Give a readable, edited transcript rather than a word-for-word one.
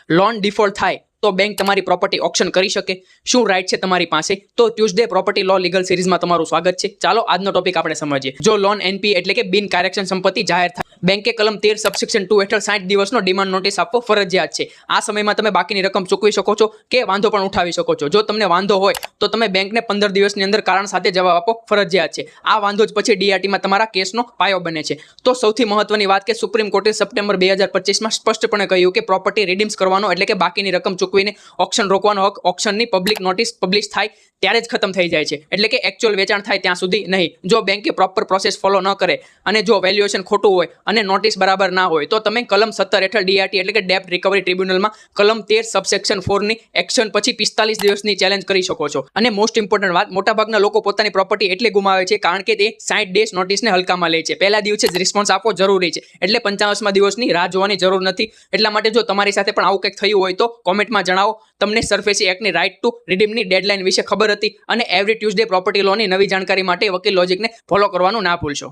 Loan default થાય તો bank તમારી પ્રોપર્ટી ઓક્શન કરી શકે? શું રાઇટ છે તમારી પાસે? તો ટ્યુઝડે પ્રોપર્ટી લો લીગલ સિરીઝમાં તમારું સ્વાગત છે. ચાલો આજનો ટોપિક આપણે સમજીએ. જો લોન એનપી એટલે કે બિન કાર્યક્ષમ સંપત્તિ જાહેર થાય, બેંકે કલમ 13 સબસેક્શન 2 હેઠળ 60 દિવસનો ડિમાન્ડ નોટિસ આપવો ફરજિયાત છે. આ સમયમાં તમે બાકીની રકમ ચૂકવી શકો છો કે વાંધો પણ ઉઠાવી શકો છો. જો તમને વાંધો હોય તો તમે બેંકને 15 દિવસની અંદર કારણ સાથે જવાબ આપો ફરજિયાત છે. આ વાંધો જ પછી ડીઆરટીમાં તમારા કેસનો પાયો બને છે. તો સૌથી મહત્વની વાત કે સુપ્રીમ કોર્ટે સપ્ટેમ્બર 2025માં સ્પષ્ટપણે કહ્યું કે પ્રોપર્ટી રિડીમ્સ કરવાનો એટલે કે બાકીની રકમ ચૂકવીને ઓક્શન રોકવાનો હક ઓક્શનની પબ્લિક નોટિસ પબ્લિશ થાય ત્યારે જ ખતમ થઈ જાય છે. એટલે કે એકચ્યુઅલ વેચાણ થાય ત્યાં સુધી નહીં. જો બેંકે પ્રોપર પ્રોસેસ ફોલો ન કરે અને જો વેલ્યુએશન ખોટું હોય અને નોટિસ બરાબર ના હોય તો તમે કલમ 17 હેઠળ ડીઆરટી એટલે કે ડેપ્ટ રિકવરી ટ્રિબ્યુનલમાં કલમ 13 સબસેક્શન 4 ની એક્શન પછી 45 દિવસની ચેલેન્જ કરી શકો છો. અને મોસ્ટ ઇમ્પોર્ટન્ટ વાત, મોટાભાગના લોકો પોતાની પ્રોપર્ટી એટલે ગુમાવે છે કારણ કે તે 60 ડેઝ નોટિસને હલકામાં લે છે. પહેલા દિવસે જ રિસ્પોન્સ આપવો જરૂરી છે. એટલે 55મા દિવસની રાહ જોવાની જરૂર નથી. એટલા માટે જો તમારી સાથે પણ આવું કંઈક થયું હોય તો કોમેન્ટમાં જણાવો. તમને સરફેસી એક્ટની રાઇટ ટુ રિડીમની ડેડલાઇન વિશે ખબર હતી? અને એવરી ટ્યુઝડે પ્રોપર્ટી લોની નવી જાણકારી માટે વકીલ લોજિકને ફોલો કરવાનું ના ભૂલશો.